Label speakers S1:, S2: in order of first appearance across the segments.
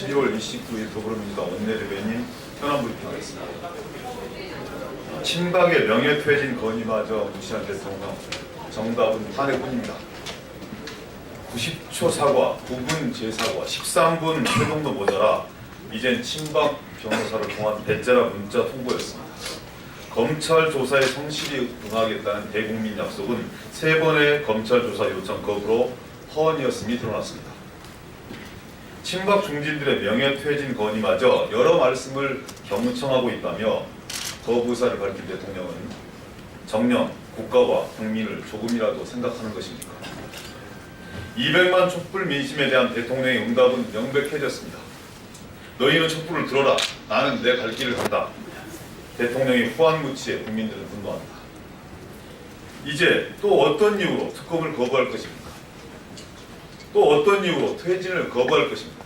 S1: 11월 29일 더불어민주당 원내대변인 현안 브리핑하겠습니다. 친박의 명예퇴진 건의마저 무시한 대통령, 정답은 탄핵뿐입니다. 90초 사과, 9분 재사과, 13분 회동도 모자라 이젠 친박 변호사를 통한 배째라 문자 통보였습니다. 검찰 조사에 성실히 응하겠다는 대국민 약속은 3번의 검찰 조사 요청 거부로 허언이었음이 드러났습니다. 친박 중진들의 명예퇴진 건의마저 여러 말씀을 경청하고 있다며 거부 의사를 밝힌 대통령은 정녕 국가와 국민을 조금이라도 생각하는 것입니까? 200만 촛불 민심에 대한 대통령의 응답은 명백해졌습니다. 너희는 촛불을 들어라. 나는 내 갈 길을 간다. 대통령의 후한무치에 국민들은 분노한다. 이제 또 어떤 이유로 특검을 거부할 것입니까? 또 어떤 이유로 퇴진을 거부할 것입니까?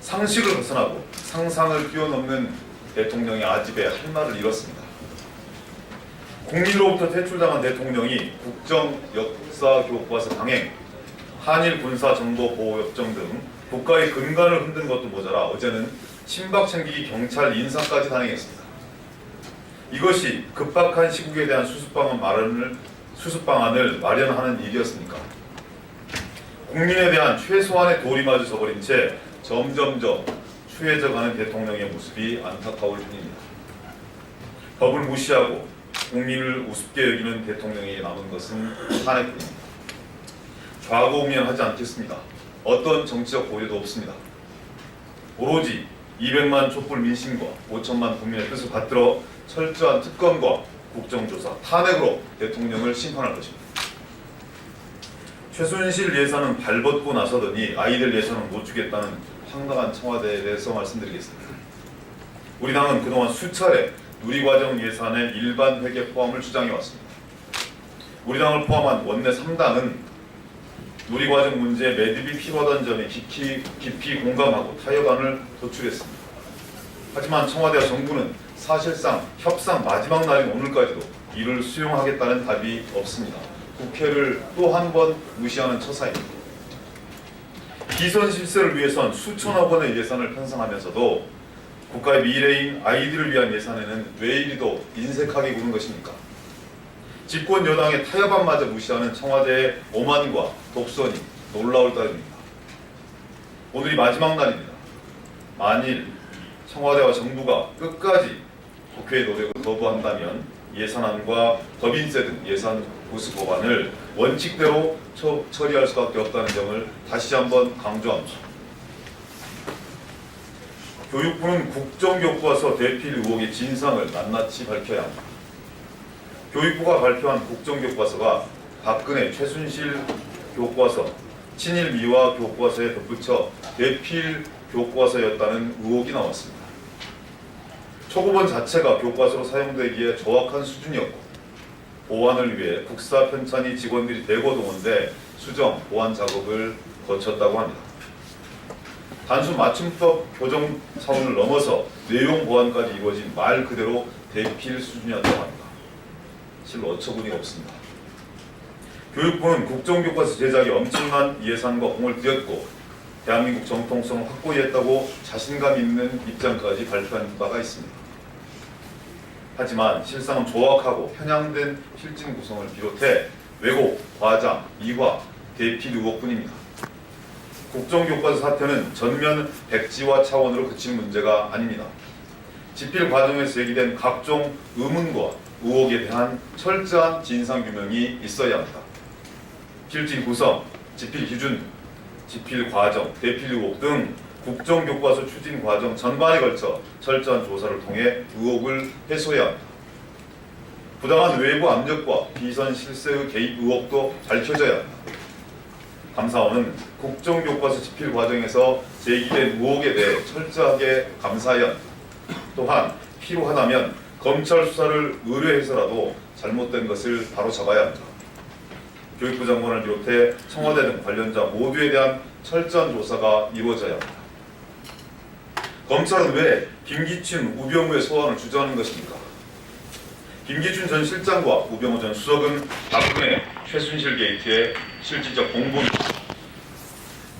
S1: 상식을 벗어나고 상상을 뛰어넘는 대통령의 아집에 할 말을 잃었습니다. 국민으로부터 퇴출당한 대통령이 국정 역사 교과서 강행, 한일 군사 정보 보호 협정 등 국가의 근간을 흔든 것도 모자라 어제는 친박 챙기기 경찰 인사까지 단행했습니다. 이것이 급박한 시국에 대한 수습방안을 마련하는 일이었습니까? 국민에 대한 최소한의 도리마저 저버린 채 점점점 추해져가는 대통령의 모습이 안타까울 뿐입니다. 법을 무시하고 국민을 우습게 여기는 대통령에게 남은 것은 탄핵뿐입니다. 좌고우면하지 않겠습니다. 어떤 정치적 고려도 없습니다. 오로지 200만 촛불 민심과 5천만 국민의 뜻을 받들어 철저한 특검과 국정조사, 탄핵으로 대통령을 심판할 것입니다. 최순실 예산은 발벗고 나서더니 아이들 예산은 못 주겠다는 황당한 청와대에 대해서 말씀드리겠습니다. 우리 당은 그동안 수차례 누리과정 예산의 일반 회계 포함을 주장해왔습니다. 우리 당을 포함한 원내 3당은 누리과정 문제에 매듭이 필요하다는 점에 깊이 공감하고 타협안을 도출했습니다. 하지만 청와대와 정부는 사실상 협상 마지막 날인 오늘까지도 이를 수용하겠다는 답이 없습니다. 국회를 또 한 번 무시하는 처사입니다. 기선 실세를 위해선 수천억 원의 예산을 편성하면서도 국가의 미래인 아이들을 위한 예산에는 왜 이리도 인색하게 구는 것입니까? 집권 여당의 타협안마저 무시하는 청와대의 오만과 독선이 놀라울 따름입니다. 오늘이 마지막 날입니다. 만일 청와대와 정부가 끝까지 국회의 노력을 거부한다면 예산안과 법인세 등 예산 보수 법안을 원칙대로 처리할 수밖에 없다는 점을 다시 한번 강조합니다. 교육부는 국정교과서 대필 의혹의 진상을 낱낱이 밝혀야 합니다. 교육부가 발표한 국정교과서가 박근혜, 최순실 교과서, 친일 미화 교과서에 덧붙여 대필 교과서였다는 의혹이 나왔습니다. 초고본 자체가 교과서로 사용되기에 정확한 수준이었고 보완을 위해 국사 편찬위 직원들이 대거 동원돼 수정, 보완 작업을 거쳤다고 합니다. 단순 맞춤법 교정 차원을 넘어서 내용 보완까지 이루어진 말 그대로 대필 수준이었다고 합니다. 실로 어처구니가 없습니다. 교육부는 국정교과서 제작에 엄청난 예산과 공을 들였고 대한민국 정통성을 확고히 했다고 자신감 있는 입장까지 발표한 바가 있습니다. 하지만 실상은 조악하고 편향된 필진 구성을 비롯해 왜곡, 과장, 이화, 대필 의혹뿐입니다. 국정교과서 사태는 전면 백지화 차원으로 그친 문제가 아닙니다. 집필 과정에서 제기된 각종 의문과 의혹에 대한 철저한 진상규명이 있어야 합니다. 필진 구성, 집필 기준, 집필 과정, 대필 의혹 등 국정교과서 추진 과정 전반에 걸쳐 철저한 조사를 통해 의혹을 해소해야 합니다. 부당한 외부 압력과 비선 실세의 개입 의혹도 밝혀져야 합니다. 감사원은 국정교과서 집필 과정에서 제기된 의혹에 대해 철저하게 감사해야 합니다. 또한 필요하다면 검찰 수사를 의뢰해서라도 잘못된 것을 바로잡아야 합니다. 교육부 장관을 비롯해 청와대 등 관련자 모두에 대한 철저한 조사가 이루어져야 합니다. 검찰은 왜 김기춘, 우병우의 소환을 주저하는 것입니까? 김기춘 전 실장과 우병우 전 수석은 박근혜, 최순실 게이트의 실질적 공범입니다.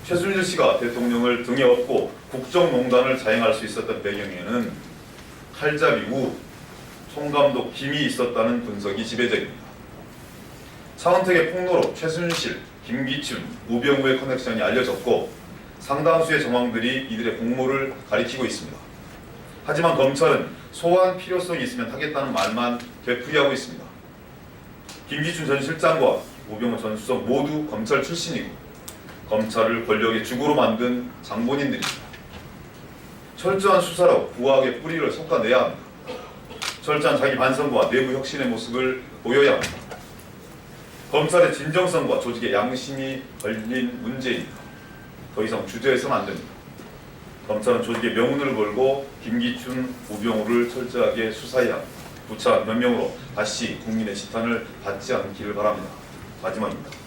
S1: 최순실 씨가 대통령을 등에 업고 국정농단을 자행할 수 있었던 배경에는 칼잡이 우, 총감독 김이 있었다는 분석이 지배적입니다. 차은택의 폭로로 최순실, 김기춘, 우병우의 커넥션이 알려졌고 상당수의 정황들이 이들의 공모를 가리키고 있습니다. 하지만 검찰은 소환 필요성이 있으면 하겠다는 말만 되풀이하고 있습니다. 김기춘 전 실장과 우병우 전 수석 모두 검찰 출신이고 검찰을 권력의 주구로 만든 장본인들입니다. 철저한 수사로 부하의 뿌리를 솎아내야 합니다. 철저한 자기 반성과 내부 혁신의 모습을 보여야 합니다. 검찰의 진정성과 조직의 양심이 걸린 문제입니다. 더 이상 주저해서는 안 됩니다. 검찰은 조직의 명운을 걸고 김기춘, 우병우를 철저하게 수사해야 합니다. 부차한 변명으로 다시 국민의 지탄을 받지 않기를 바랍니다. 마지막입니다.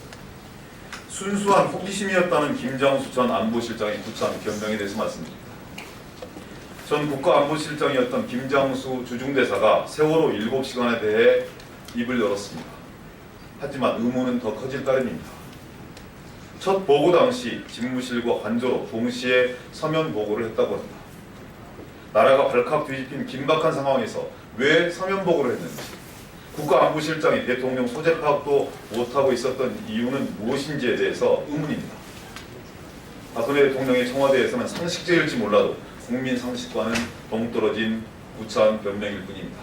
S1: 순수한 호기심이었다는 김장수 전 안보실장의 부차한 변명에 대해서 말씀드립니다. 전 국가안보실장이었던 김장수 주중대사가 세월호 7시간에 대해 입을 열었습니다. 하지만 의문은 더 커질 따름입니다. 첫 보고 당시 집무실과 관저로 동시에 서면 보고를 했다고 합니다. 나라가 발칵 뒤집힌 긴박한 상황에서 왜 서면 보고를 했는지, 국가안보실장이 대통령 소재 파악도 못하고 있었던 이유는 무엇인지에 대해서 의문입니다. 박근혜 대통령의 청와대에서는 상식제일지 몰라도 국민 상식과는 동떨어진 부차한 변명일 뿐입니다.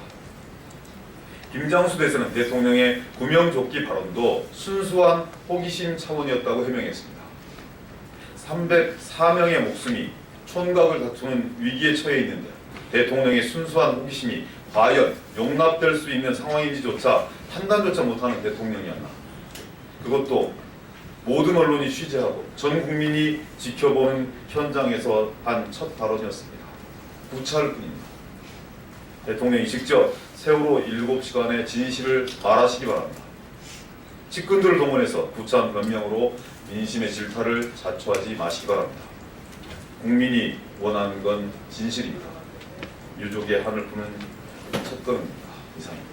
S1: 김장수 대사는 대통령의 구명조끼 발언도 순수한 호기심 차원이었다고 해명했습니다. 304명의 목숨이 촌각을 다투는 위기에 처해 있는데 대통령의 순수한 호기심이 과연 용납될 수 있는 상황인지조차 판단조차 못하는 대통령이었나. 그것도 모든 언론이 취재하고 전 국민이 지켜보는 현장에서 한 첫 발언이었습니다. 부차할 뿐입니다. 대통령이 직접 세월호 7시간의 진실을 말하시기 바랍니다. 측근들을 동원해서 부차한 변명으로 민심의 질타를 자초하지 마시기 바랍니다. 국민이 원하는 건 진실입니다. 유족의 한을 푸는 첫걸음입니다. 이상입니다.